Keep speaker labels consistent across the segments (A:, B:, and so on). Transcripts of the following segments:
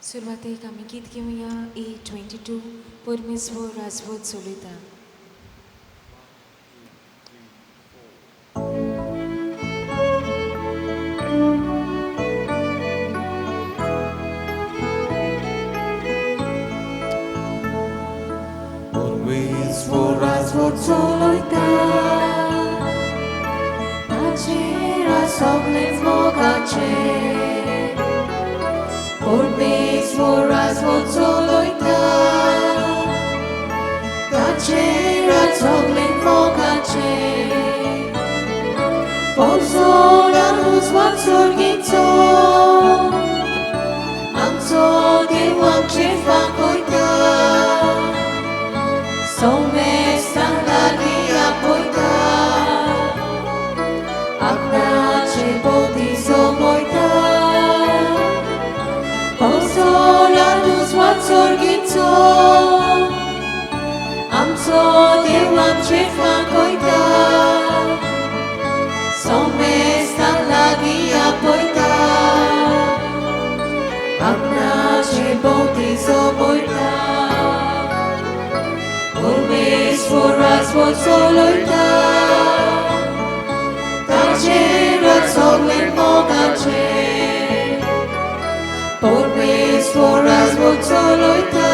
A: सुरवातेक आमी गीत घेवया A22 परमेश्वर राजवट चलयता.
B: परमेश्वर राजवट चलयता ताचेर सगळेच मोगाचे परमेश्वर राजवट चलयता ताचेर सगळेच मोगाचे पोरसोलानुस वाचोर्गीचो आमचो देव आमचेर वागयता Somesan lagi apoita Agnace bodi somoita Posolanus watsorgitzo Amso dewam chefakoita Somesan lagi apoita Agnace bodi somoita परमेश्वर राजवट चलयता ताचेर सगळेच मोगाचे परमेश्वर राजवट चलयता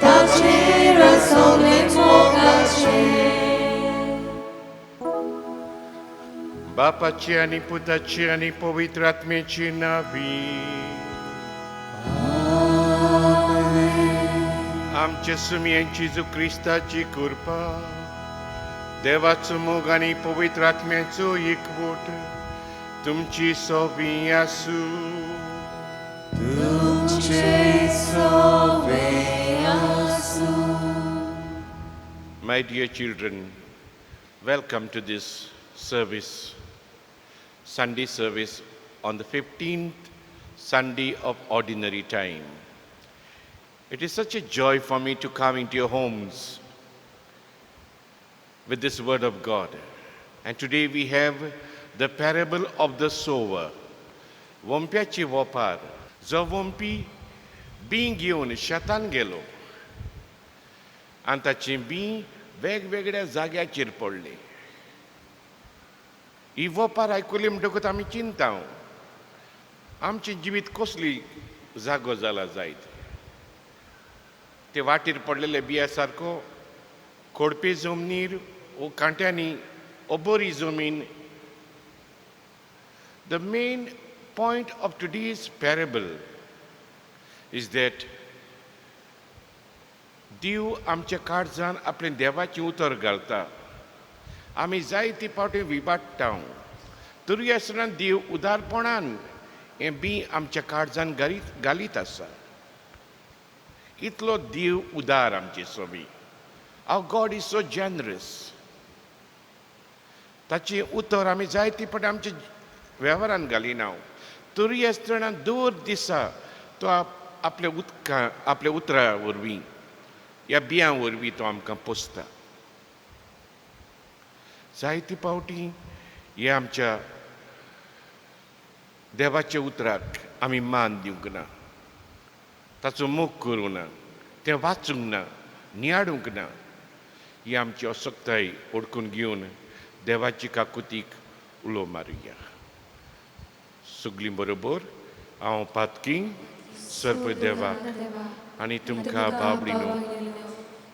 B: ताचेर सगळेच मोगाचे
C: बापाची आणि पुताची आणि पवित्र आत्म्याची नावी आमच्या सुमियांची जेजू क्रिस्ताची कृपा देवाचो मोग आणि पवित्र आत्म्याचो एकवट तुमची सोबी आसू My dear children, welcome to this service, Sunday service on the 15th Sunday of ordinary time. It is such a joy for me to come into your homes with this word of God. And today we have the parable of the sower. Wompiachi wopar. Jo wompi being घेवन शेतान गेलो आनी ताची बी वेगवेगळ्या जाग्याचेर पडली. ही वोपार आयकुली म्हणटकूच आमी चिंता आमचें जिवीत कसली जागो जाला जायत. ते वाटेर पडलेले बिया सारको खोडपे जमनीर ओ कांट्यांनी ओ बरी जमीन. The main point of today's parable is that देव आमच्या काळजान आपले देवाची उतर घालता. आमी जायती पावटी विबाडटा तरी आसतना देव उदारपणान हें बी आमच्या काळजान घालीत आसा. इतलो देव उदार आमचे Sobi. Our God is so generous. ताची उतर आमी जायती फावटी आमच्या वेव्हारान घालिना तरी आसतना दर दिसा तो आपल्या उतरा वरवीं ह्या बियां वरवीं तो आमकां पोसता. जायती पावटी हे आमच्या देवाच्या उतराक आमी मान दिवंक ना, ताचो मोग करूं ना, तें वाचूंक ना, नियाडूंक ना. ही आमची असक्ताय ओळखून घेवन देवाची काकुतीक उलो मारुया. सगळीं बरोबर हांव पातकी सर्प देवा आनी तुमकां बाबडीनो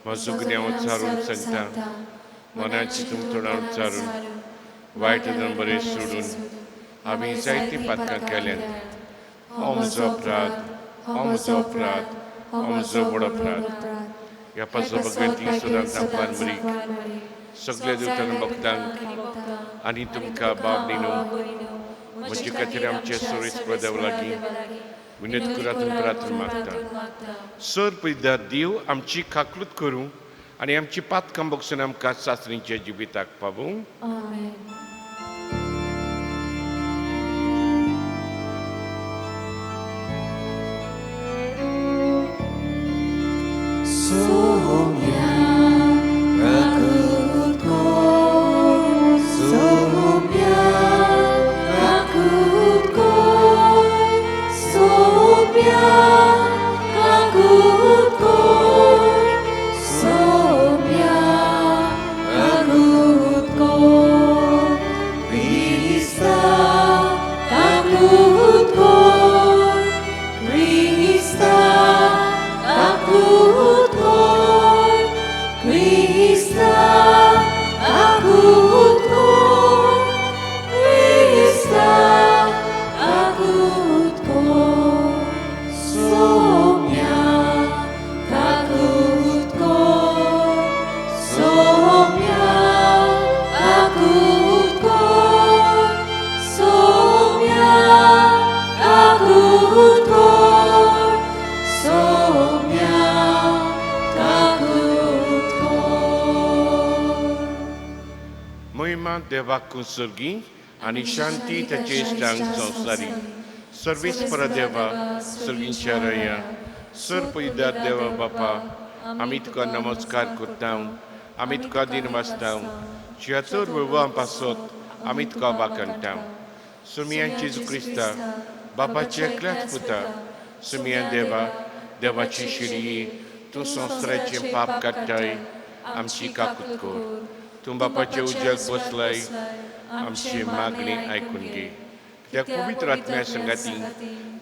C: म्हजो गुन्यांव चारून सांगता मनाची तुमतोडां चारून वायट बरें सोडून आमी जायती पातकां केल्यात. हो म्हजो अपराध, हो म्हजो अपराध, हो म्हजो व्हड अपराध. ह्या पासो भगवंती सदांच बरीक सगळे देवतांना भक्तांक आनी तुमकां बाबडीनो म्हजे खातीर आमचे सोयीस्कर देवा लागीं विनत करातून प्रार्थना मागता. सर पळयता देव आमची काकलूत करूं आनी आमची पातकां बगसून आमकां सासरींच्या जिविताक पावूं.
B: So
C: प्रेमा देवाक कुसुर्गी आणि शांती ताचे इश्टांक संवसारी सर्वेस्परा देवा सर्गींच्या रया सर पयदार देवा बापा आमी तुका नमस्कार करता आमी तुका दिन वाचता शियाचोर वळवा पासत आमी तुका वाकणटा सुमियान जेजू क्रिस्ता बापाचे एकल्याच पुता सुमियान देवा देवाची शिडी तूं संवसाराचें पाप काडटाय आमची काकूत कर तूं बापाचे उजवाड बसलाय आमची मागणी आयकून घे त्या पवित्र आत्म्या संगाती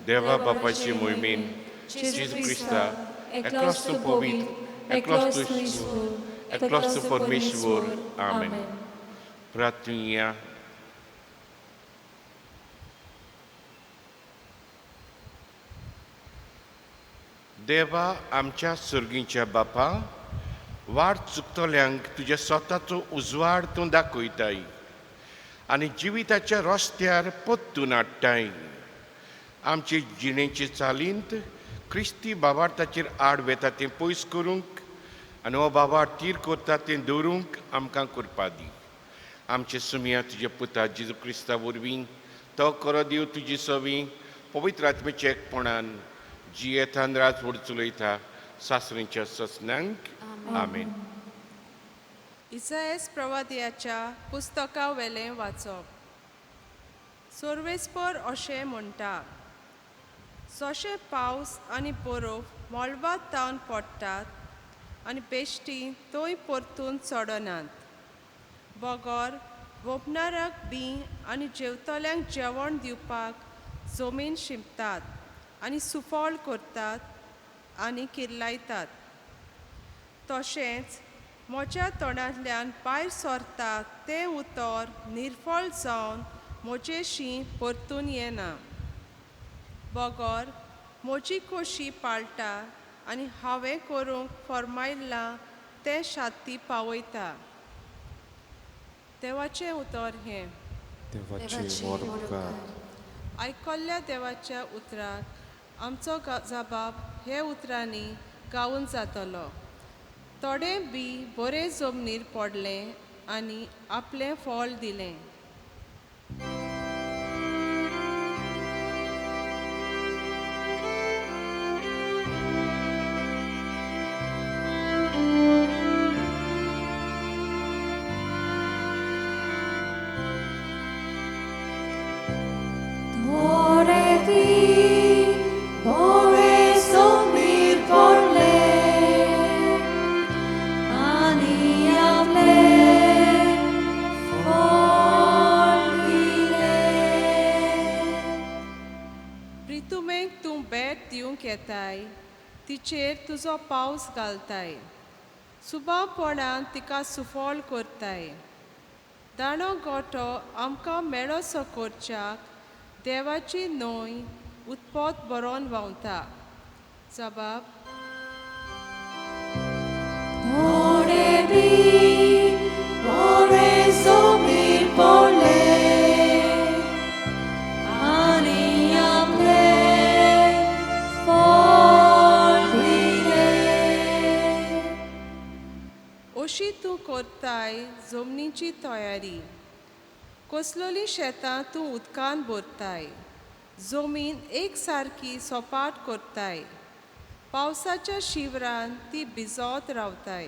C: देवा बापाचे मोहिमेन जेजू क्रिस्ता एकलोच तूं पवित्र एकलोच तूं परमेश्वर आमेन प्रार्थना देवा आमच्या सर्गीच्या बापा वाट चुकतल्यांक तुज्या स्वताचो उजवाड तूं दाखयताय आनी जिविताच्या रस्त्यार पत्तून हाडटाय आमचे जिणेचे चालींत क्रिस्ती बाबार्थाचेर आड वेता तें पयस करूंक आनी हो बाबार्थ तीर करता तें दवरूंक आमकां करपा दी आमचे सुमिया तुज्या पुता जेजू क्रिस्ता वरवीं तो करो देव तुजी सवी पवित्र आत्मेच्या एकपणान जी येतान रात व्हड चलयता सासरींच्या ससनांक आमेन.
D: इसायास प्रवादियाच्या पुस्तका वेलें वाचप. सर्वेस्पर अशें म्हणटा जशें पावस आनी बरोफ मळबात तावन पडटात आनी बेश्टी थंय परतून चडनात बगर वोपणाराक बी आनी जेवतल्यांक जेवण दिवपाक जमीन शिंपतात आनी सुफळ करतात आनी किर्लायतात तशेंच म्हज्या तोंडांतल्यान भायर सरता तें उतर निर्फळ जावन म्हजेशी परतून येना बगर म्हजी खोशी पाळटा आनी हांवें करूंक फर्मायिल्लां तें शांती पावयता देवाचें उतर हें आयकल्ल्या देवाच्या उतराक आमचो जबाब हे उतरांनी गावून जातलो थोडे बी बरे जमनीर पडलें आनी आपलें फळ दिलें येताय तिचेर तुजो पावस घालताय सुबावपणान तिका सुफळ करताय दाणो गोठो आमकां मेळोसो करच्याक देवाची न्हंय उत्पोत बरोवन व्हांवता जबाब अशी तूं करताय जमनीची तयारी कसलोली शेतां तूं उदकान भरताय जमीन एक सारकी सोपाट करताय पावसाच्या शिवरान ती भिजत रावताय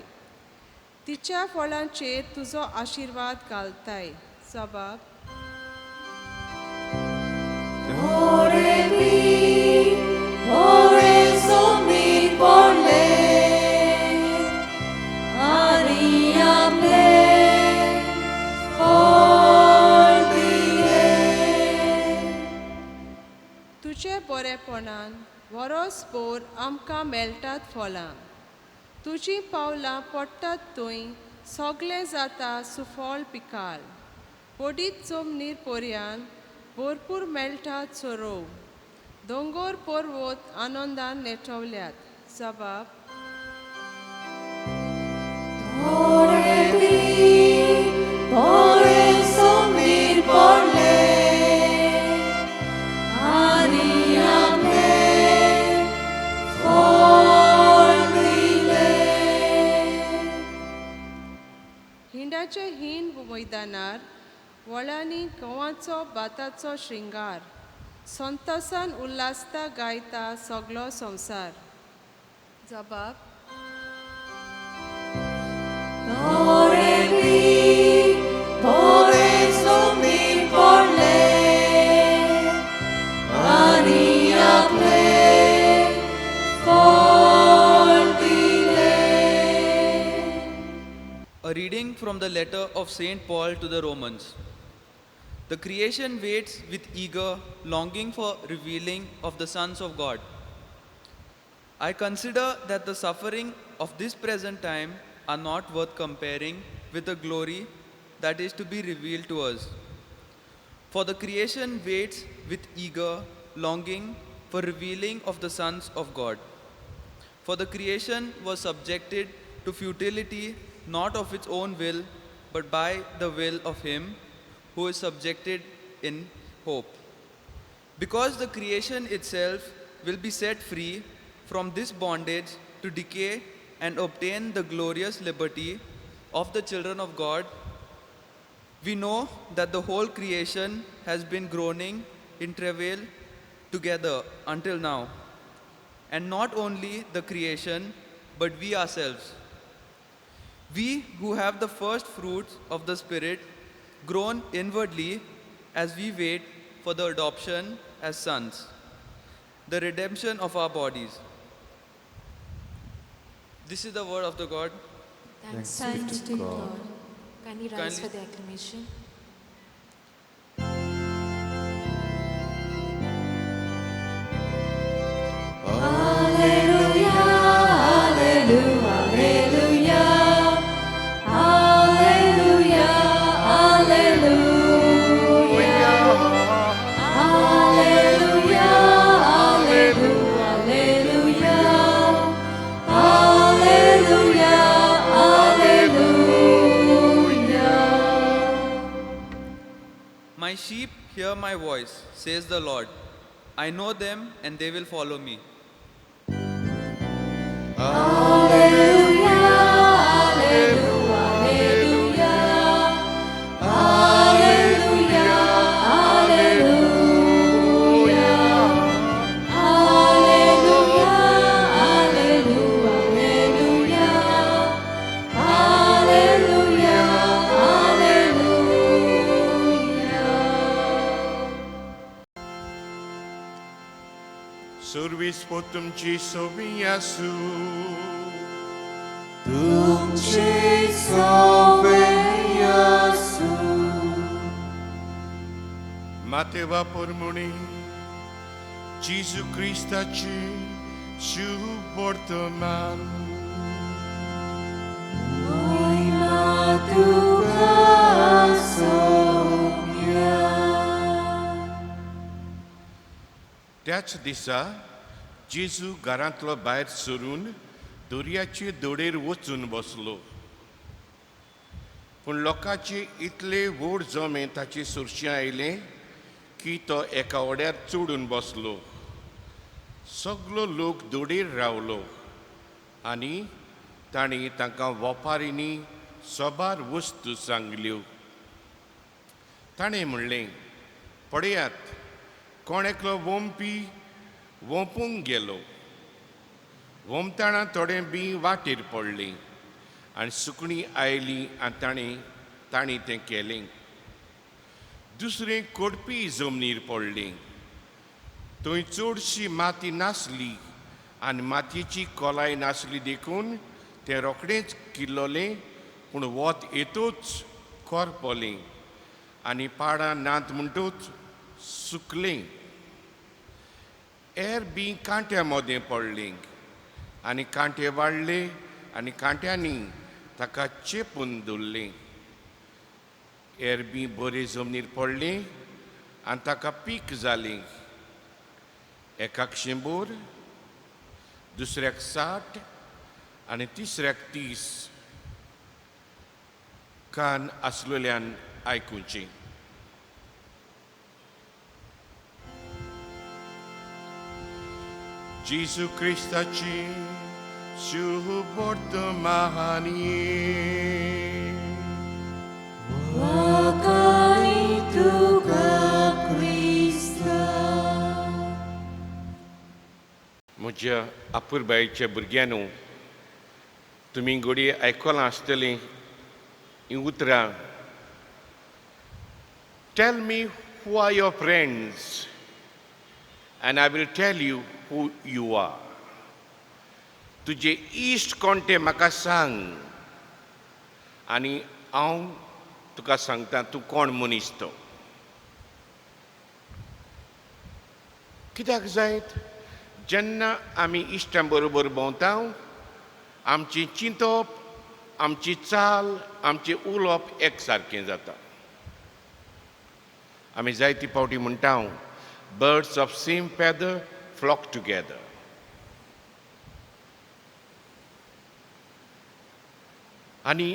D: तिच्या फळांचेर तुजो आशिर्वाद घालताय जबाब तुजे बरेपणान वरसभर आमकां मेळटात फळां तुजी पावलां पडटात थंय सगळें जाता सुफळ पिकाल पडीत जमनीर पर्यान भरपूर मेळटात चरोव दोंगर पर्वत आनंदान नेटवल्यात जबाब हिंडाचे हिंड मैदानार वळांनी गंवाचो बाताचो श्रिंगार संतोसान उल्हासता गायता सगलो संवसार जबाब
E: A reading from the letter of Saint Paul to the Romans. The creation waits with eager longing for revealing of the sons of God. I consider that the suffering of this present time are not worth comparing with the glory that is to be revealed to us. For the creation waits with eager longing for revealing of the sons of God. For the creation was subjected to futility, not of its own will, but by the will of him who is subjected in hope. Because the creation itself will be set free from this bondage to decay and obtain the glorious liberty of the children of God, we know that the whole creation has been groaning in travail together until now. And not only the creation, but we ourselves. We who have the first fruits of the Spirit groan inwardly as we wait for the adoption as sons, the redemption of our bodies. This is the word of the God.
A: Thanks be to God. Kindly rise
E: Kindly-
A: for the acclamation.
E: My sheep hear my voice, says the Lord. I know them and they will follow me.
C: Servis potumci sobiasu.
B: तुमचे सोवे येशू
C: Mateva pormoni. Gesù Cristaci suportaman.
B: Moima tuka Saumya
C: त्याच दिसा जेजू घरांतलो भायर सरून दर्याचे दोडेर वचून बसलो. पूण लोकांचे इतले व्हड जमे ताचे सुरशें आयलें की तो एका ओड्यार चडून बसलो. सगलो लोक दोडेर रावलो आनी तांणी तांकां वेपारींनी सोबार वस्तू सांगल्यो. ताणें म्हणलें, पळयात, कोण एकलो वोंपी वोंपूंक गेलो. वोमताना थोडें बी वाटेर पडलें आनी सुकणीं आयलीं आनी तांणी तें केलें. दुसरें कोडपी जमनीर पडलें. थंय चडशी माती नासली आनी मातयेची कोलाय नासली देखून तें रोखडेंच किल्लोलें, पूण वत येतूच कोरपोलें आनी पाडां नात म्हणटूच सुकलें. एर बी कांट्या मोदें पडलें आनी कांटे वाडले आनी कांट्यांनी ताका चेपून दवरलें. एर बी बरे जमनीर पडलें आनी ताका पीक जालें. एकाक 100, दुसऱ्याक 60 आनी तिसऱ्याक 30 कान आसलेल्यान आयकुचें. Gesù Cristaci suportamani.
B: Wakai
C: म्हज्या आपुरबायेच्या भुरग्यांनो तुमी घोडी आयकलां आसतलीं हीं उतरां tell me who are your friends and I will tell you who you are. तुजे इश्ट कोण ते म्हाका सांग आनी हांव तुका सांगता तूं कोण मनीस तो. कित्याक जायत जेन्ना आमी इश्टां बरोबर भोंवता आमची चिंतप आमची चाल आमचें उलोवप एक सारकें जाता. आमी जायती फावटी म्हणटा birds of same feather flock together. आनी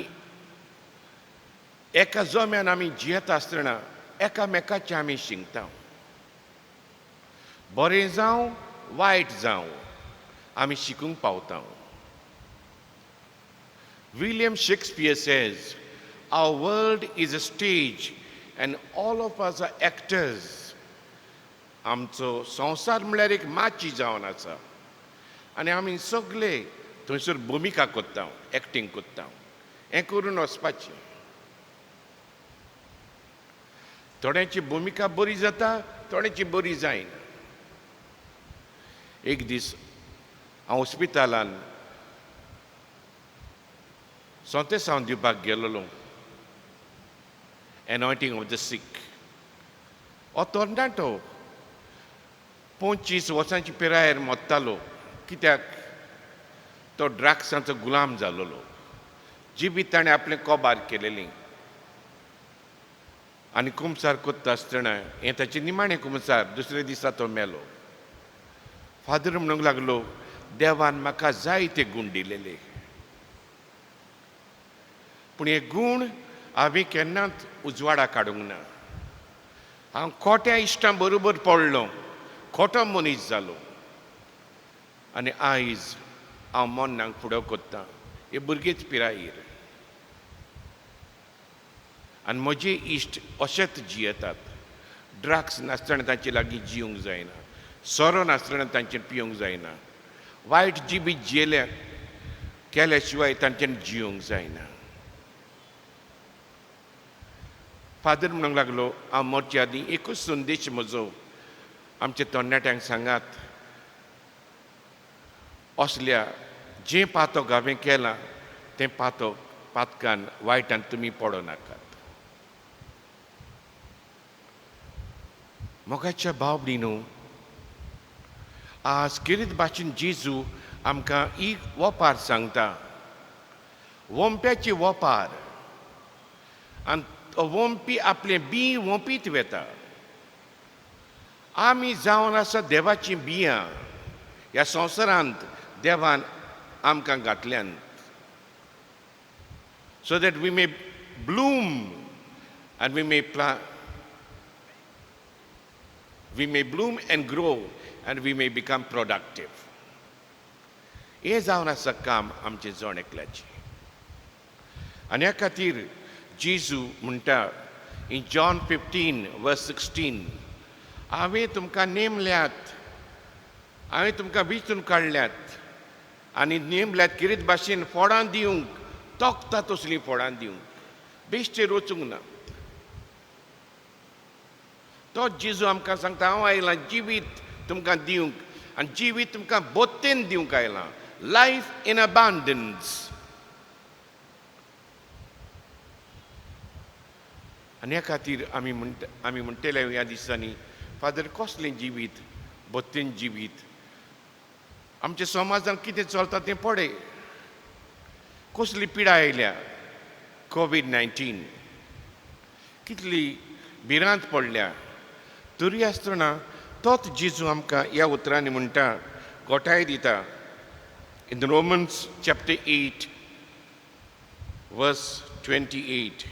C: एका जोम्यान आमी जियेता आसतना एकामेकाचें आमी शिंगता. बरें जावं वायट जावं आमी शिकूंक पावता. William Shakespeare says, our world is a stage and all of us are actors. आमचो संवसार म्हळ्यार एक माची जावन आसा आनी आमी सगळे थंयसर भुमिका कोत्ता एक्टींग कोत्ता. हें करून वचपाचें. थोड्यांची भुमिका बरी जाता थोड्यांची बरी जायना. एक दीस हांव हॉस्पिटलान सोंतेसांव दिवपाक गेलोलो एनॉयंटींग ऑफ द सीक. हो तरणाटो 25 वर्सांची पिरायेर मोत्तालो कित्याक तो ड्रग्सांचो गुलाम जालोलो. जिबीत ताणें आपलें कोबार केलेली आनी कुमसार कोत्ता आसतना हें ताचें निमाणें कुमसार. दुसरे दिसा तो मेलो. फादर म्हणूंक लागलो देवान म्हाका जायते गूण दिलेले पूण हे गूण हांवें केन्नाच उजवाडाक हाडूंक ना. हांव खोट्या इश्टां बरोबर पडलो खोटो मनीस जालो आनी आयज हांव मोन्नाक फुडो कोत्ता. हे भुरगेच पिरायेर आनी म्हजे इश्ट अशेंच जियेतात. ड्रग्स नासतना तांचे लागीं जिवंक जायना. सोरो नासतना तांचें पिवंक जायना. वायट जिबीत केल्या शिवाय तांच्यान जिवंक जायना. फादर म्हणूंक लागलो हांव मरचे आदीं एकूच संदेश म्हजो आमच्या तरणाट्यांक सांगात. असल्या जें पातक हांवें केलां तें पातकान वायटान तुमी पडो नाकात. मोगाच्या भाव भयणीनो आज किरीत भाशेन जेजू आमकां ही वोपार सांगता. वोंप्याची वोपार आनी तो वोंपी आपलें बी वोंपीत वेता. आमी जावन आसा देवाचीं बियां ह्या संवसारांत देवान आमकां घातल्यान so that we may bloom and we may bloom and grow and we may become productive. हें जावन आसा काम आमचें जण एकल्याचें. आनी ह्या खातीर जेजू म्हणटा इन जॉन 15:16 हांवें तुमकां नेमल्यात हांवें तुमकां विचून काडल्यात आनी नेमल्यात किरीत भाशेन फोडां दिवंक तोखता तसलीं फोडां दिवंक बेश्टेर वचूंक ना. तोच जेजू आमकां सांगता हांव आयलां जिवीत तुमकां दिवंक आनी जिवीत तुमकां बोत्तेन दिवंक आयलां. Life in abundance. आनी ह्या खातीर आमी म्हणटले ह्या दिसांनी फादर कसलें जिवीत बोत्तेन जिवीत. आमच्या समाजांत कितें चलता तें पळय. कसली पिडा आयल्या COVID-19 कितली भिरांत पडल्या. तरी आसतना तोच जेजू आमकां ह्या उतरांनी म्हणटा घोटाय दिता. In Romans chapter 8 verse 28.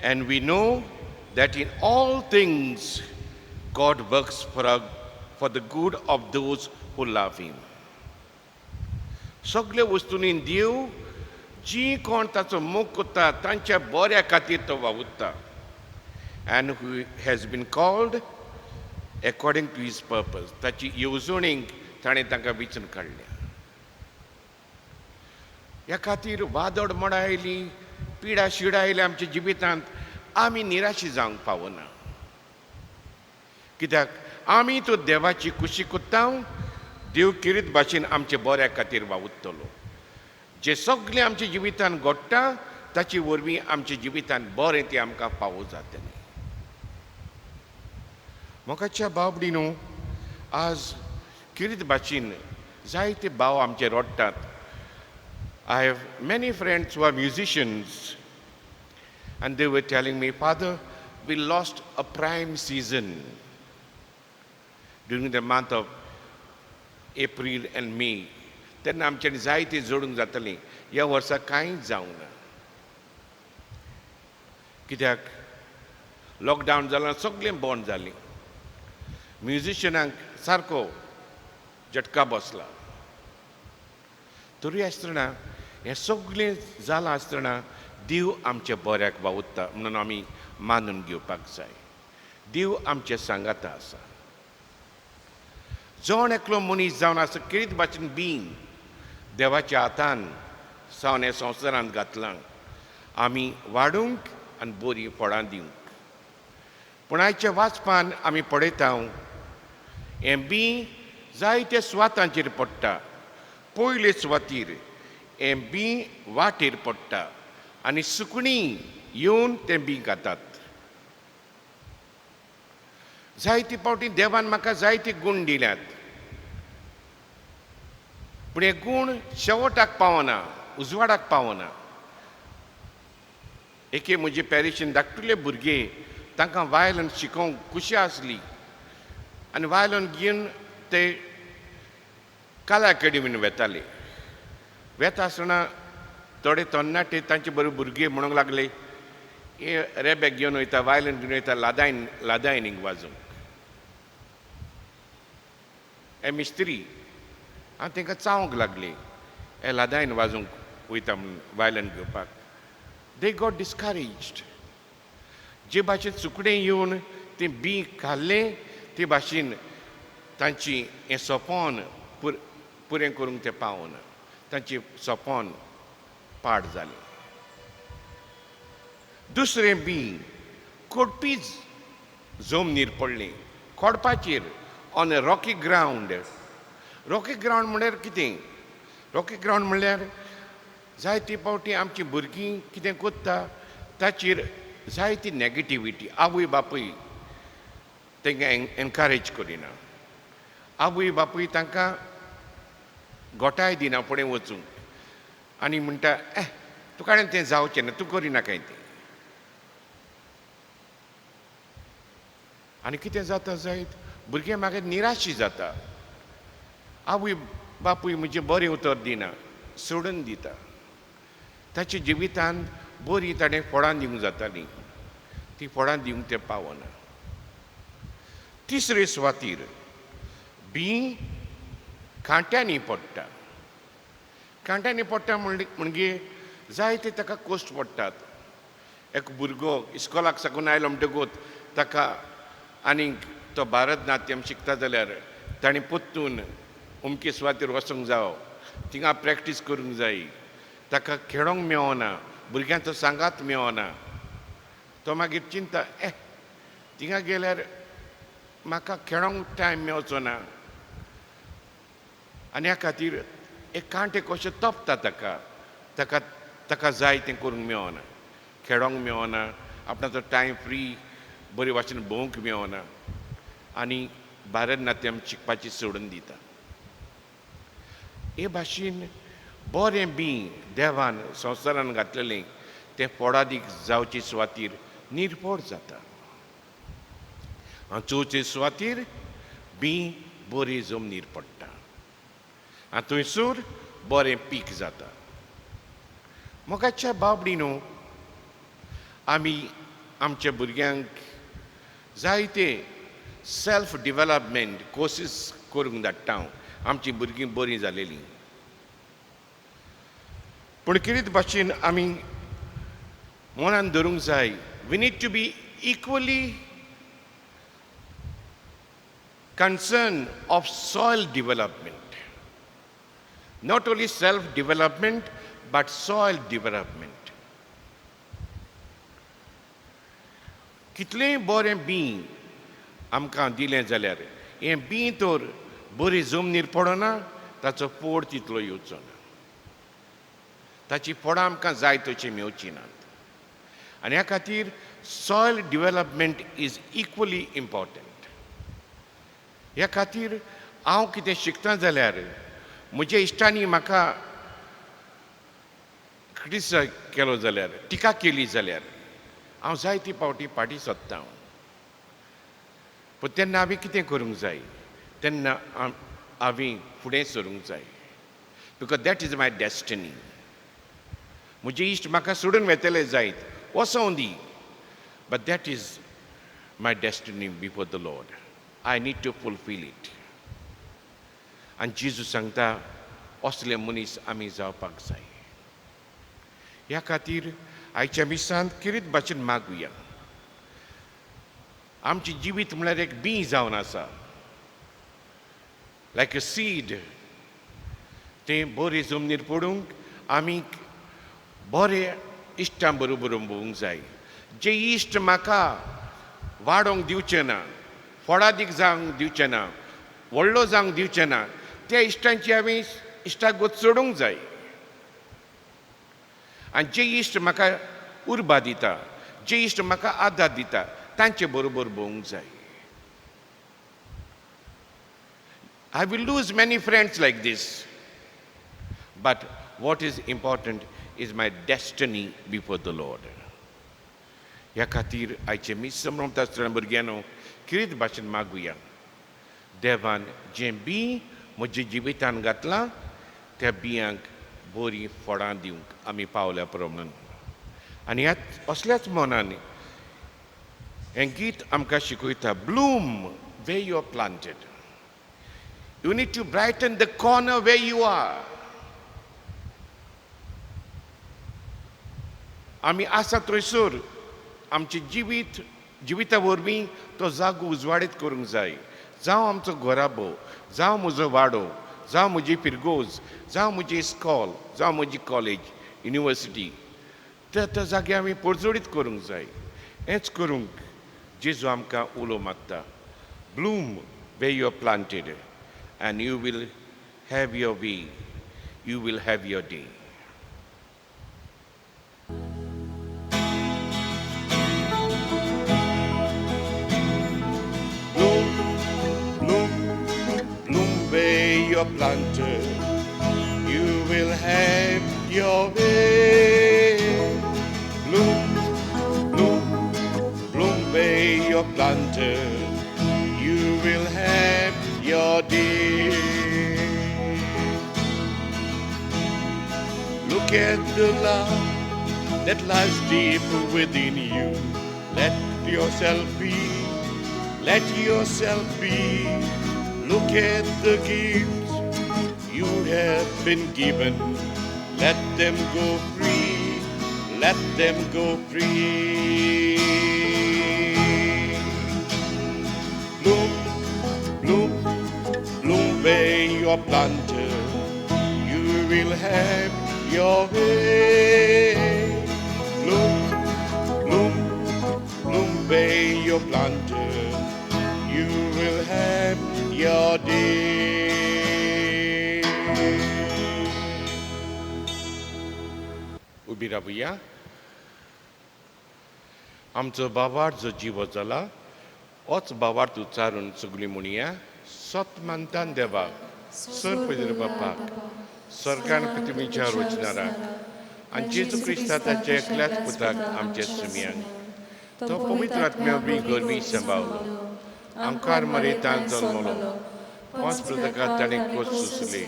C: And we know that in all things God works for the good of those who love him. सगळे वस्तूंनी देव जी कोण ताचो मोग कोत्ता तांच्या बऱ्या खातीर तो वावुरता. And who has been called according to his purpose. ताची येवजणीक ताणें तांकां वेंचून काडल्या. ह्या खातीर वादळ मोड आयली, पिडा शिडा आयली आमच्या जिवितांत, आमी निराशी जावंक पावना. कित्याक आमी तो देवाची कुशी कोत्ता, देव किरीत भाशेन आमचे बऱ्या खातीर वावुरतलो. जे सगळें आमच्या जिवितांत घडटा ताचे वरवीं आमच्या जिवितांत बरें तें आमकां फावो जातलें. मोगाच्या बाबडीनो, आज किरीत भाशेन जायते भाव आमचे रडटात. I have many friends who are musicians, and they were telling me, Father, we lost a prime season during the month of April and May. तेन्ना आमच्यानी जायते जोडूंक जातलीं. ह्या वर्सा कांयच जावंक ना. कित्याक लॉकडावन जालां, सगळें बंद जालें. म्युजिशियनांक सारको झटका बसला. तरी आसतना हें सगळें जालां आसतना देव आमच्या बऱ्याक वावुरता म्हणून आमी मानून घेवपाक जाय. देव आमच्या सांगाता आसा. जोण एकलो मनीस जावन आसा किरीत भाशेन बीन देवाच्या हातान सावन ह्या संवसारांत घातलां. आमी वाडूंक आनी बरीं फळां दिवंक. पूण आयच्या वाचपान आमी पळयता हें बी जायत्या सुवातांचेर पडटा. पयले सुवातीर हें बी वाटेर पडटा आनी सुकणीं येवन तें बी खातात. जायते फावटी देवान म्हाका जायते गूण दिल्यात, पूण हे गूण शेवटाक पावना, उजवाडाक पावना. एके म्हजे पॅरिशीन धाकटुले भुरगे, तांकां वायलन शिकोवंक कुशी आसली आनी वायलन घेवन ते कला अकॅडमीन वेताले. वेता आसतना थोडे तरणाटे तांचे बरोबर भुरगे म्हणूंक लागले, हे रेबेक घेवन वयता, वायलन घेवन वयता लादायनीक वाजोवंक. हे मिस्त्री हांव तांकां चावंक लागले, हे लादायन वाजोवंक वयता म्हणून वायलन घेवपाक. They got discouraged. जे भाशेन सुकणें येवन तें बी खाल्लें, ते भाशेन तांची हें सोपोन पुरें करूंक तें पावना. तांचें सोपोन पाड जालें. दुसरें बी कोडपीच जमनीर पडलें, खोडपाचेर, on a rocky ground. Rocky ground म्हणल्यार कितें? रॉकी ग्रावंड म्हणल्यार जायते फावटी आमचीं भुरगीं कितें कोत्ता ताचेर जायती नॅगेटिविटी. आवय बापूय तांकां एनकरेज करिना. आवय बापूय तांकां गोठाय दिना फुडें वचूंक आनी म्हणटा, तुका तें जावचें ना, तूं करिनाकाय तें. आनी कितें जाता जायत भुरगें मागीर निराशी जाता. आवय बापूय म्हणजे बरें उतर दिना, सोडून दिता. ताच्या जिवितांत बरीं ताणें फळां दिवंक जातालीं, तीं फळां दिवंक तें पावना. तिसरे सुवातीर बी कांट्यांनी पडटा. कांट्यांनी पडटा म्हणजे जायते ताका कोश्ट पडटात. एक भुरगो इस्कॉलाक साकून आयलो म्हणटकूच ताका आनीक तो भारतनाट्यम शिकता जाल्यार ताणें पोत्तून अमके सुवातेर वचूंक जावो, थिंगा प्रॅक्टीस करूंक जायी. ताका खेळोंक मेळना, भुरग्यांचो सांगात मेळना. तो मागीर चिंता, थिंगा गेल्यार म्हाका खेळोंक टायम मेळचो ना. आनी ह्या खातीर एक कांटे कशें तोपता ताका. ताका ताका जाय तें करूंक मेळना, खेळोंक मेळना, आपणाचो टायम फ्री बरे भाशेन भोवंक मेळना आनी भारतनाट्यम शिकपाची सोडून दिता. हे भाशेन बरें बी देवान संवसारान घातलेलें तें फोडादीक जावचे सुवातीर निर्फोड जाता. चवथे सुवातीर बी बरी जमनीर पडटा आनी थंयसर बरें पीक जाता. मोगाच्या बाबडीनो, आमी आमच्या भुरग्यांक जायते सेल्फ डिवेलपमेंट कोर्सीस करूंक धाडटा. आमचीं भुरगीं बरीं जालेलीं. पूण कितें भाशेन आमी मनान धरूंक जाय, we need to be equally concern of soil development. Not only self-development, but soil development. कितलेंय बरें बी आमकां दिलें जाल्यार हें बी तर बरी जमनीर पडना ताचो पोड तितलो येवचो ना ताची फळां आमकां जाय तशी मेळची नात आनी ह्या खातीर soil development is equally important ह्या खातीर हांव कितें शिकता जाल्यार म्हज्या इश्टांनी म्हाका क्रिटिसायज केलो जाल्यार टिका केली जाल्यार हांव जायती फावटी फाटी सरतां पूण तेन्ना हांवें कितें करूंक जाय तेन्ना हांवें फुडें सरूंक जाय because that is my destiny म्हजे इश्ट म्हाका सोडून वेतले जायत वचों दी but that is my destiny before the lord I need to fulfil it आनी जेजू सांगता असले मनीस आमी जावपाक जाय ह्या खातीर आयच्या मिसांत कितें भाशेन मागुया आमचें जिवीत म्हळ्यार एक बी जावन आसा लायक अ सीड तें बरे जमनीर पडूंक आमी बरे इश्टां बरोबर भोवंक जाय जे इश्ट म्हाका वाडोवंक दिवचे ना फळादीक जावंक दिवचे ना व्हडलो जावंक दिवचे ना त्या इश्टांची हांवें इश्टागोत सोडूंक जाय आनी जे इश्ट म्हाका उर्बा दिता जे इश्ट म्हाका आदार दिता तांचे बरोबर भोवंक जाय I will lose many friends like this but what is important is my destiny before the Lord ह्या खातीर आयचे मीस समरमता आसतना भुरग्यांनो कितें भाशेन मागुया देवान जें बी म्हज्या जिवितान घातलां त्या बियांक बरीं फळां दिवंक आमी पावल्या प्रमाण आनी ह्याच असल्याच मनान हें गीत आमकां शिकयता bloom where you are planted you need to brighten the corner where you are आमी आसा थंयसर आमचें जिविता वरवीं तो जागो उजवाडीत करूंक जाय जावं आमचो घोराबो जावं म्हजो वाडो जावं म्हजी पिरगोज जावं म्हजी इस्कॉल जावं म्हजी कॉलेज युनिवर्सिटी त्या जाग्यार आमी परजोडीत करूंक जाय हेंच करूंक जेजू आमकां उलो मागता bloom where you are planted and you will have your way you will have your day You're planted, you will have your way. Bloom, bloom, bloom where you're planted, you will have your day. Look at the love that lies deep within you. Let yourself be, let yourself be. Look at the gifts you have been given. Let them go free. Let them go free. Bloom, bloom, bloom where you're planted. You will have your way. Bloom, bloom, bloom where you're planted. You will have your day. उबी रावुया आमचो बाबार जो जिवो जाला होच बाबार्थ उच्चारून सगळीं म्हणुया सतमंतान देवाक sir पवित्र बापाक स्वर्गान पृथ्वीच्या रचणाराक आनी जेजू क्रिस्ता ताच्या एकल्याच पुताक आमच्या सुमयांक तो पवित्र आत्म्या बी गरवी सांबाळलो आमकां मरेतान जल्मलो पांच प्रतकात ताणें कोस सुसले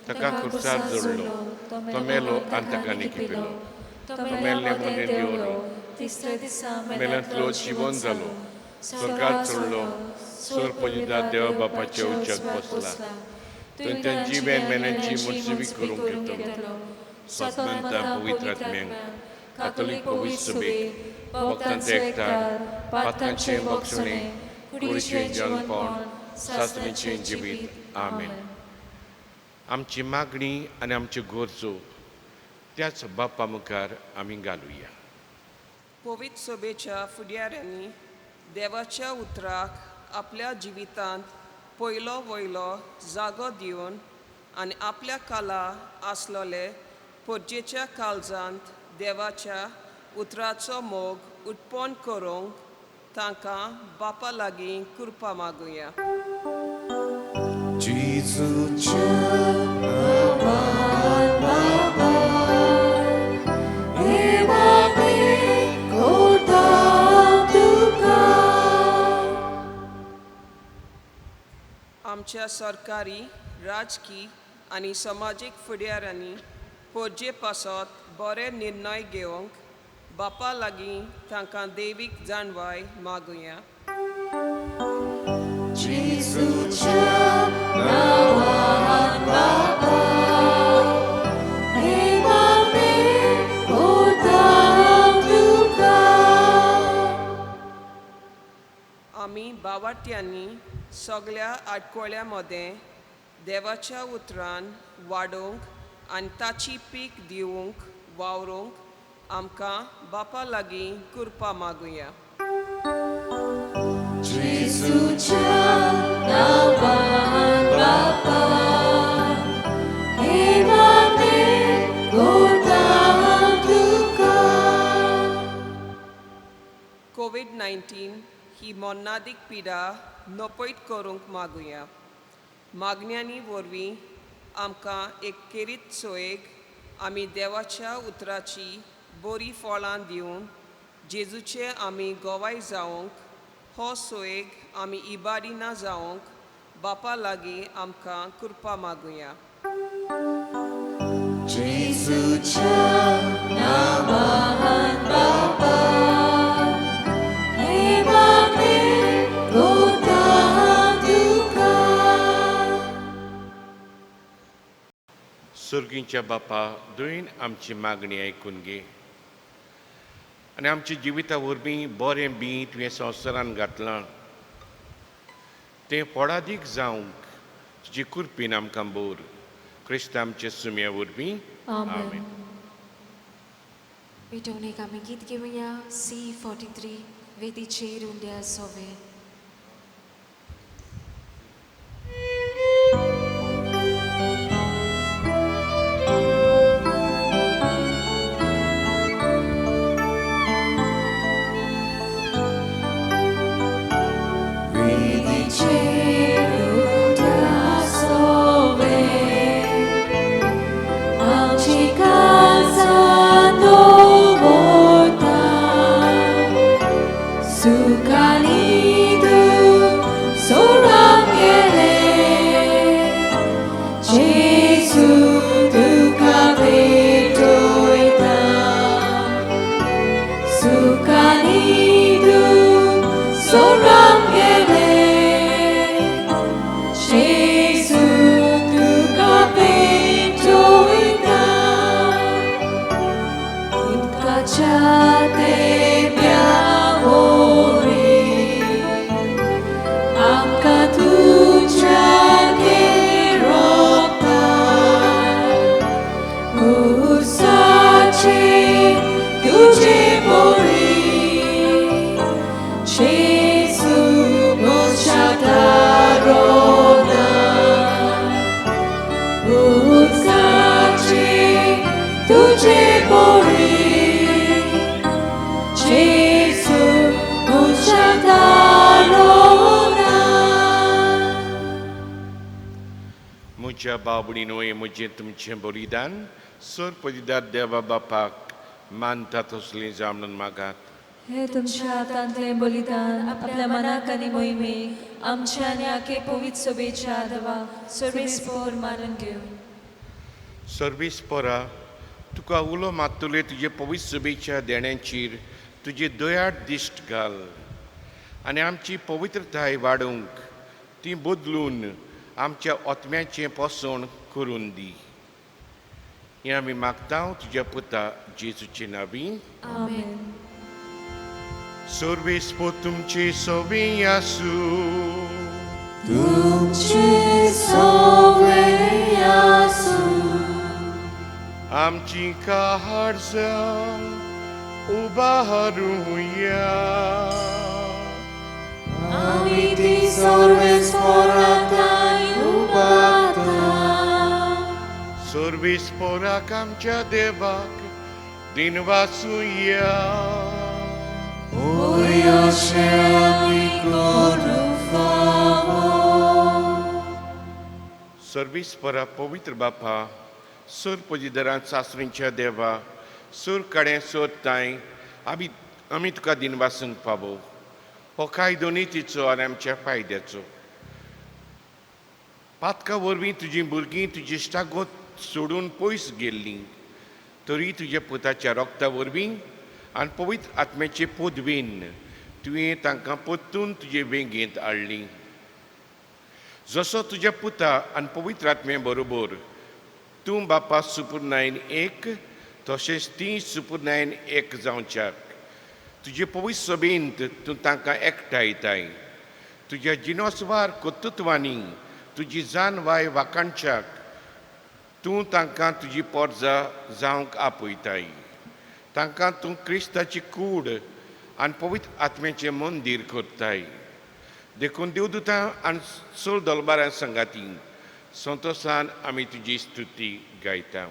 C: ताका खुर्सार जोडलो तो मेलो आनी ताका निखिपिलो तो मेल्ले मनेर येवन मेल्यांतलो जिवन जालो स्वर्गात चडलो सर पवित्र देवा बापाच्या उज्याक बसला थंय त्या जिवेन मेल्यांची मुर्जिवी करूंक घेतलो सतमंता पवित्र आत्म्यांक कातोलीक पवित्र सभेक भक्तांचे एकठार पातकांचें बक्षणें कुडीचें जलपण सासणेचें जिवीत. आमेन. आमची मागणी आनी आमच्यो गरजो त्याच बाप्पा मुखार आमी घालुया.
F: पवित्र सभेच्या फुडाऱ्यांनी देवाच्या उतराक आपल्या जिवितांत पयलो वयलो जागो दिवन आनी आपल्या काला आसलोले परजेच्या काळजांत देवाच्या उतराचो मोग उत्पन्न करूंक तांकां बापा लागीं कृपा मागुया.
B: जेजूच्या नांवान बाबा, हे मागणी करता तुका.
F: आमच्या सरकारी, राजकी आनी समाजीक फुडाऱ्यांनी परजे पासत बरे निर्णय घेवंक बापा लागीं तांकां देवीक जाणवाय मागुया.
B: जेजूच्या नांवान बाबा, हे मागणी करता तुका.
F: आमी बावाट्यांनी सगळ्या आडकोळ्यां मदें देवाच्या उतरान वाडोवंक आनी ताची पीक दिवंक वावरूंक आमकां बापा लागीं कृपा मागुया.
B: जेजूच्या नांवान बाबा, हे मागणी करता तुका.
F: कोविड-19 ही मोन्नादीक पिडा नपयत करूंक मागुया. मागण्यांनी वरवीं आमकां एक केरीत सोयेक आमी देवाच्या उतराची बरी फळां दिवन जेजूचे आमी गोवाय जावंक हो सोयेक आमी इबाडिना जावंक बापा लागीं आमकां कृपा मागुया.
B: जेजूच्या नांवान बाबा, हे मागणी करता तुका.
C: सर्गीच्या बापा, दोन आमची मागणी आयकून घे आनी आमच्या जिविता वरवीं बरें बी तुवें संवसारान घातलां तें फळादीक जावंक तुजी कृपेन आमकां बोर. क्रिस्त आमचे सुम्या वरवीं. आमेन.
A: पेटवणेक आमी गीत घेवया. C43 वेदीचेर उंड्या सोवे.
B: वेदीचेर उंड्या सोवे, आमची काळजां दवरता. सुखानी दूख सोडून गेले, जेजू तुका भेटोयता. सुखानी दूख सोडून गेले, जेजू तुका भेटोयता. उदकाच्या तेंब्या वोरी आमकां तुज्या गेरोता. उसाचे तुजे बोरी, जेजू म्हज्या दारोना. उसाचे तुजे बोरी, जेजू म्हज्या दारोना.
C: म्हज्या बाबडीनो हें म्हजें तुमचें बलिदान सर पदिदार देवा बापाक मानता तसलें जावं म्हणून मागात.
B: हे तुमच्या हातांतलें बलिदान आपल्या मनाक आनी मोहिमेक आमच्या आनी आखे पवित्र सभेच्या आदवा सर्वेस्पोर मानून घेवन.
C: सर्वेस्परा, तुका उलो मात्तले तुजे पवित्र सभेच्या देण्यांचेर तुजे दयाळ दिश्ट घाल आनी आमची पवित्रताय वाडोवंक ती बदलून आमच्या आत्म्याचें पोसण करून दी. हें आमी मागता तुज्या पुता जेजूचे नांवीं.
B: आमेन.
C: सर्वेस्पो तुमचे सोबीं आसूं.
B: तुमचे सवे आसूं
C: आमची काळजां उबारूया
B: आमी ती सर्वेस्परांताय उबारता
C: सर्वेस्पराक आमच्या देवाक दिनवासुया
B: Oi aşağı koru favor
C: सर्वेस्परा पवित्र बापा सर पजिदरांत सासरींच्या देवा सर कडें सोदताय आमी तुका दिनवासूंक पावो हो कायदो नितीचो आनी आमच्या फायद्याचो पातका वरवीं तुजीं भुरगीं तुजी इश्टागत सोडून पयस गेल्लीं तरी तुज्या पुताच्या रोगता वरवीं आनी पवित्र आत्म्याचे पोदवेन तुवें तांकां परतून तुजे वेगेंत हाडलीं जसो तुज्या पुता आनी पवित्र आत्मे बरोबर तूं बापा सुपुर्नायन एक तशेंच तीं सुपुर्नायन एक जावच्याक तुजे पवित्र सभेंत तूं तांकां एकठांयताय तुज्या जिनोस्वार कर्तृत्वांनी तुजी जान वाय वाकाणच्याक तूं तांकां तुजी पोरजां जावंक आपयताय तांकां तूं क्रिस्ताची कूड आनी पवित्र आत्म्याचें मंदीर करताय देखून देवदूतां आनी सोल दलबारां संगाती संतोशान आमी तुजी स्तुती गायता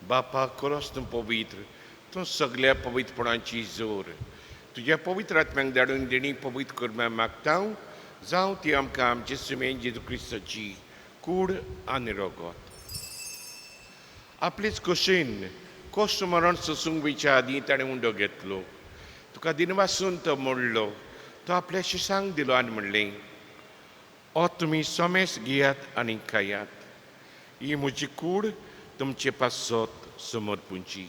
C: बापा खरोच तूं पवित्र तूं सगळ्या पवित्रपणाची जोर तुज्या पवित्र आत्म्याक धाडून देणी पवित्र करम्या मागता जावं ती आमकां आमचे सुमेन जेजू क्रिस्ताची कूड आनी रगत आपलेच कशेन कश्ट मरण सोसूंक वयच्या आदीं ताणें उंडो घेतलो तुका दिनवासून तो मोडलो तो आपल्या शिशांक दिलो आनी म्हणलें हो तुमी सोमेस घेयात आनी खायात ही म्हजी कूड तुमचे पासत समर्पूंची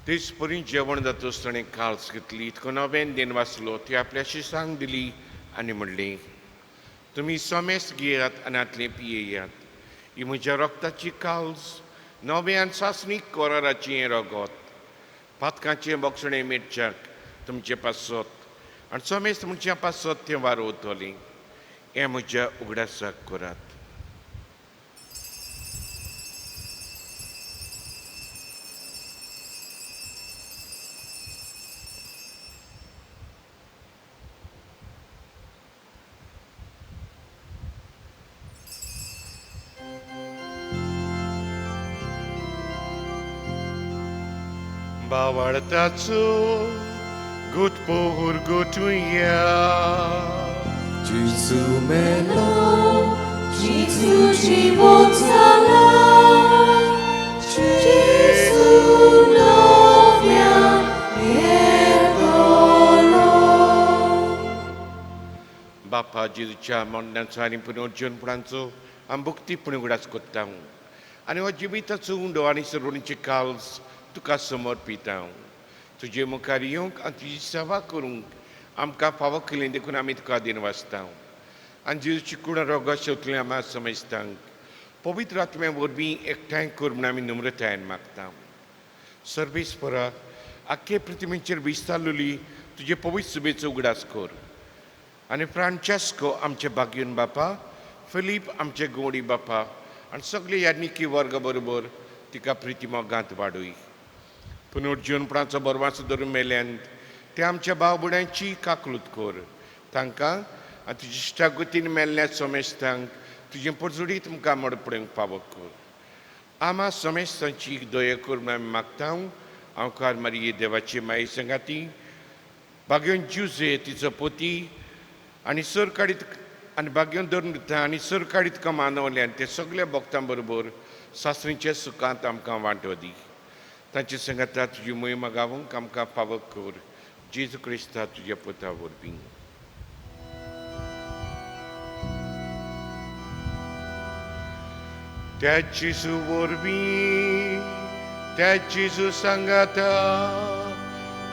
C: तेच परी जेवण जातच ताणें काल्स घेतली तुका नवें दिन वाचलो ती आपल्या शिशांक दिली आनी म्हणलें तुमी सोमेस घेयात आनी आतलें पियेयात ही म्हज्या रोगताची काल्स नवें आनी सासणीक कोराराचें रगत पातकाचें बोक्षणें मेटच्याक तुमचे पासत आनी सोमेस तुमच्या पासत तें वारोवतलें हें म्हज्या उगडासाक करात Bawartazo gut pohur gutuya
B: Jesu melo, Jesu Jesuci Wonsala, Jesu novia Epolo.
C: बापा जेजूच्या मरणाचो आनी पुनर्जीवनपणाचो आमी भक्तीपणी उगडास कोत्ता आनी हो जिविताचो उंडो आनी सरोणीचे काल्स तुका समर्पिता तुजे मुखार येवंक आनी तुजी सेवा करूंक आमकां फावो केलें देखून आमी तुका दिन वाचता आनी जेजूची कुण रोगो शेवतलें आमी समजतांक पवित्र आत्म्या वरवीं एकठांय कर म्हूण आमी नम्रतायेन मागता सर्वेस्परा आख्खे पृथ्वीचेर विस्तारलेली तुजे पवित्र सुबेचो उगडास कर आनी फ्रांचेस्को आमचे बागीन बापा फिलीप आमचे गोडी बापा आनी सगळे याज्ञिकी वर्ग बरोबर तिका प्रिती मोगांत वाडय पुनर्जीवनपणाचो बरवासो धरून मेल्यांत ते आमच्या भाव भयणांची काकलूत कर तांकां आनी तुजे इश्टागतीन मेल्ल्या समेस्तांक तुजें परजोडी तुमकां मडपड्यांक फावो कर आमा समेस्तांची दया कर म्हूण आमी मागता हांव कार मारिये देवाची माये संगाती बागयोन जुजे तिचो पोती आनी सर काडीत आनी बागयोन धरून दिता आनी सर काडीत का मानवल्यान ते सगळ्या भक्तां बरोबर सासरींच्या सुखांत आमकां वांटो दी तांचे संगता तुजी मोहिमा गावूंक आमकां फावो कर जेजू क्रिस्ता तुज्या पुता वरवीं त्या जेजू वरवीं त्या जेजू सांगाता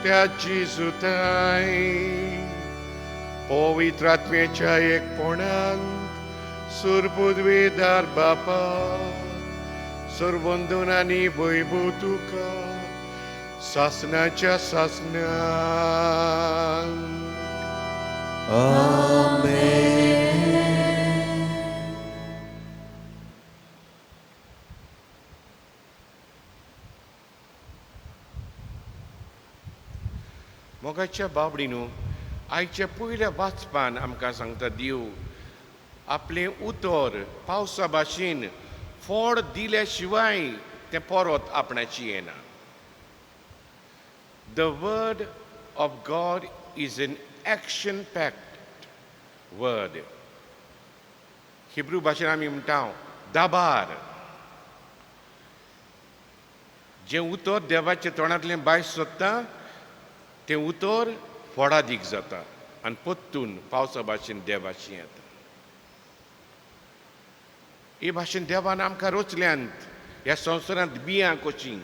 C: त्या जेजू ताय पवित्र आत्म्याच्या एकपणांत सुरबुद्वेदार बापा सुरबंधून आनी वैभव तुका सासनाच्या सासनांक मोगाच्या बाबडीनो आयच्या पयल्या वाचपान आमकां सांगता देव आपलें उतर पावसा भाशेन फळ दिल्या शिवाय तें परत आपणाची येना the word of God is an action pact word Hebrew भाशेन आमी म्हणटा दाबार जें उतर देवाच्या तोंडांतलें भायर सरता तें उतर फोडादीक जाता आनी परतून पावसा भाशेन देवाची येता हे भाशेन देवान आमकां रचल्यांत ह्या संवसारांत बियां कशीं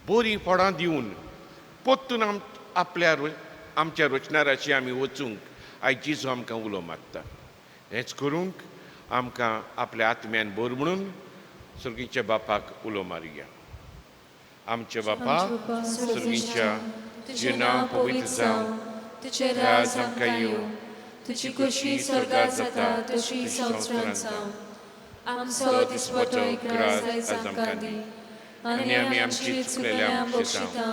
C: बरीं फळां दिवन परतून आपल्या आमच्या रचणाराची आमी वचूंक आयज जेजू आमकां उलो मारता हेंच करूंक आमकां आपल्या आत्म्यान भर म्हणून सर्गीच्या बापाक उलो मारुया आमच्या बापा सर्गीच्या तुजें नांव पवित्र जावं
B: तुजें राज आमकां येवं तुजी कुशी स्वर्गांत जाता तशी संवसारांत जावं आमचो दिसवटो आयज आमकां दी आनी आमी आमची चुकलेल्या बक्षिता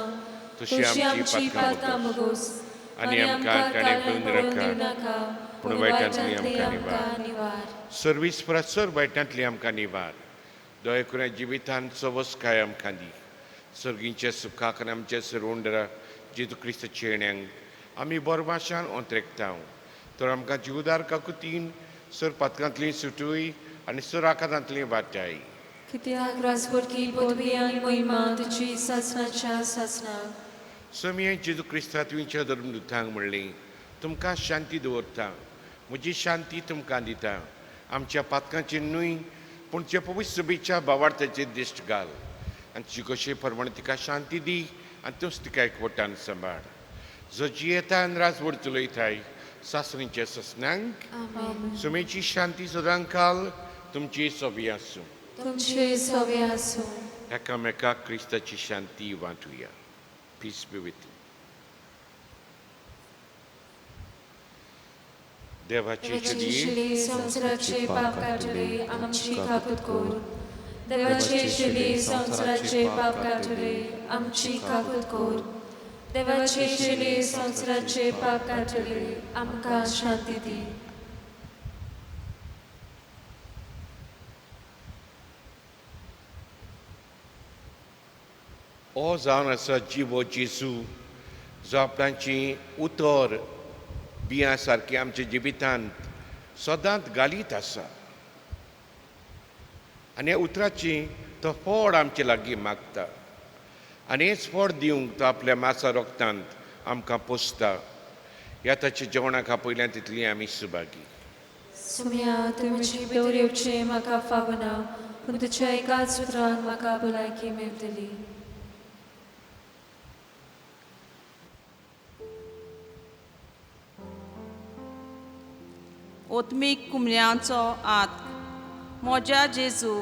B: तशी आमची पातकां बगोस आनी आमकां काळें पळोवन नाका पूण वायटांतली आमकां निवार
C: सर्वीस सर वायटांतली आमकां निवार दया करून जिवितांत सवस्काय आमकां दी सर्गींच्या सुखाक आनी आमच्या सरवंडरा जेजू क्रिस्ताच्या येण्याक आमी बरभाशान ओंत्रेकता तर आमकां जिवदार काकुतीन सर पातकांतली सुटूय आनी सर आकांतांतली वाटाय
B: कित्याक राजवटकी पदवी आनी मोहिमा तुजी सासणाच्या सासणाक
C: समी जेजू क्रिस्ता तुमच्या धर्मदुतांक म्हणलें तुमकां शांती दवरता म्हजी शांती तुमकां दिता आमच्या पातकांचेर न्हय पूण त्या पवित्र सभेच्या भावार्थाचेर दिश्ट घाल आनी तुजे कशे प्रमाणे तिका शांती दी आनी तूंच तिका एकवटान सांबाळ जो जियेता आनी राजवट चलयताय सासरींच्या ससनांक सुमेची शांती सदांच काल तुमची सवी आसूं
B: तुमचे सवे आसूं
C: एकामेकाक क्रिस्ताची शांती वांटुया पीस बी विथ देवाची चली
B: संवसाराचे पाप काटले आमची काकूत कोर देवाचे शिले संवसाराचे पाप काटले आमची काकूत कोर देवाचे शिले संवसाराचे पाप काटले आमकां शांती दी
C: हो जावन आसा जिवो जेजू जो आपणाची उतर बियां सारकी आमच्या जिवितांत सदांच घालीत आसा आनी ह्या उतराची तो फळ आमचे लागीं मागता आनी हेच फळ दिवंक तो आपल्या मासा रोगतांत आमकां पोसता. ह्या ताच्या जेवणाक पयल्यान तितली आमी सुभागी.
A: सुम्या तुमची भितर येवचें म्हाका फावना, पूण तुज्या एकाच उतरान म्हाका भलायकी मेळटली.
G: ओत्मीक कुमऱ्यांचो आत. म्हज्या जेजू,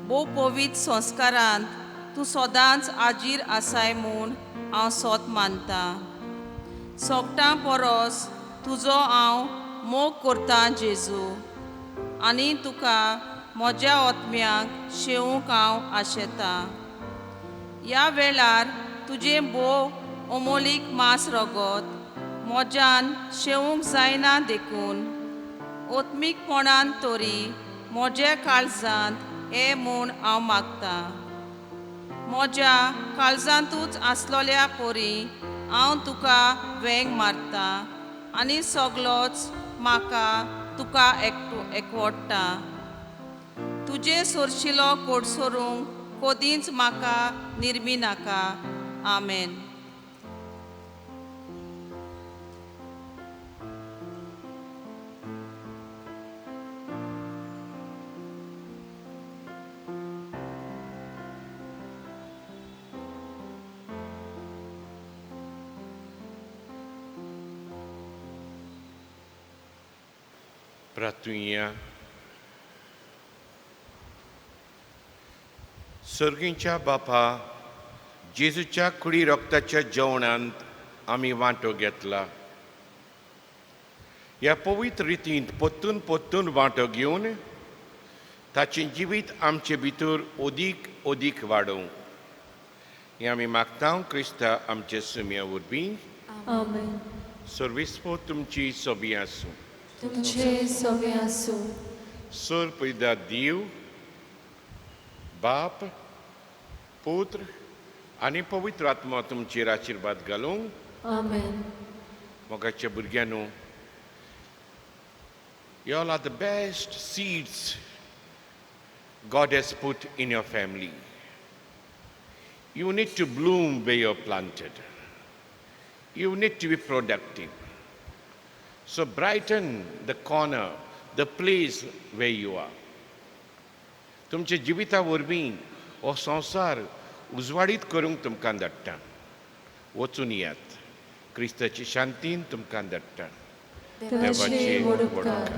G: भोव पवित्र संस्कारांत तूं सदांच आजीर आसाय म्हूण हांव सोत मानतां. सोगटां परस तुजो हांव मोग करतां जेजू, आनी तुका म्हज्या ओत्म्याक शेवूंक हांव आशेतां. ह्या वेळार तुजें भोव अमोलीक मांस रगत म्हज्यान शेवूंक जायना देखून ओत्मीकपणान तरी म्हज्या काळजांत हे म्हूण हांव मागतां. म्हज्या काळजांतूच आसलोल्या परी हांव तुका वेंग मारतां आनी सगलोच म्हाका तुका एकवडटा. तुजे सोरशिलो कोडसोरूंक कोदींच म्हाका निर्मी नाका. आमेन.
C: प्रार्थुया. सर्गींच्या बापा, जेजूच्या कुडी रोगताच्या जेवणांत आमी वांटो घेतला. ह्या पवित्र रितींत पोत्तून पोत्तून वांटो घेवन ताचें जिवीत आमचे भितर ओदीक ओदीक वाडोवंक हें आमी मागता क्रिस्ता आमचे सुम्या वरवीं.
A: आमेन.
C: सर्वेस्पो तुमची सोबी आसूं.
A: तुमचे सोबे आसूं.
C: सोर पैदा देव, बाप, पुत्र आनी पवित्र आत्मा तुमचेर आशिर्वाद घालूं.
A: आमेन.
C: मोगाच्या भुरग्यांनो, you all are the best seeds God has put in your family. You need to bloom where you're planted. You need to be productive. So brighten the corner, the place where you are. तुमच्या जिविता वरवीं हो संवसार उजवाडीत करूंक तुमकां धाडटा. वचून येयात. क्रिस्ताची शांतीन तुमकां धाडटा. देवाचे वडकार.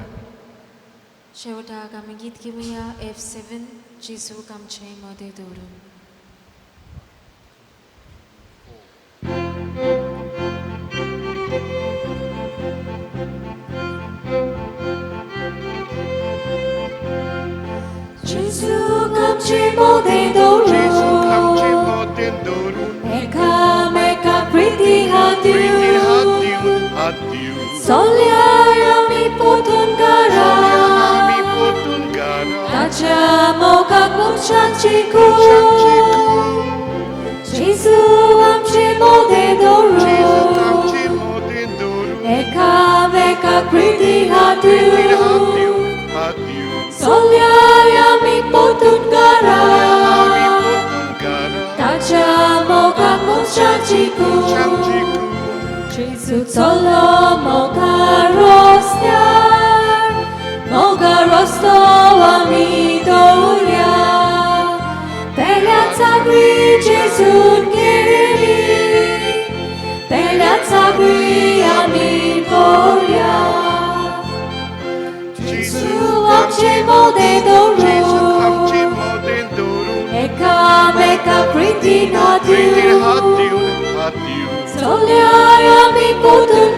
A: शेवटाक आमी गीत घेवया F7 जेजूक आमचे मोदें दवरून. जेजूक आमचे मोदें दवरून एकामेका प्रिती हात दिवन सोल्यार आमी पोतून घरा ताच्या मोगाक मनशांची खूब. जेजू आमचे मोदें दवरून एकामेका प्रिती हात दिवन सोल्यार आमी पोतून घरा ताच्या मोगाक मनशांची खूब. जेजू चलो मोगा रस्त्यार मोगा रस्तो आमी दवरया. पेल्या चाबी जेजून गेली पेल्या चाबी आमी दवरया. जेजू आमचे मोदें दवरून एकामेका प्रितीन हात दिवन सोल्यार आमी पोतून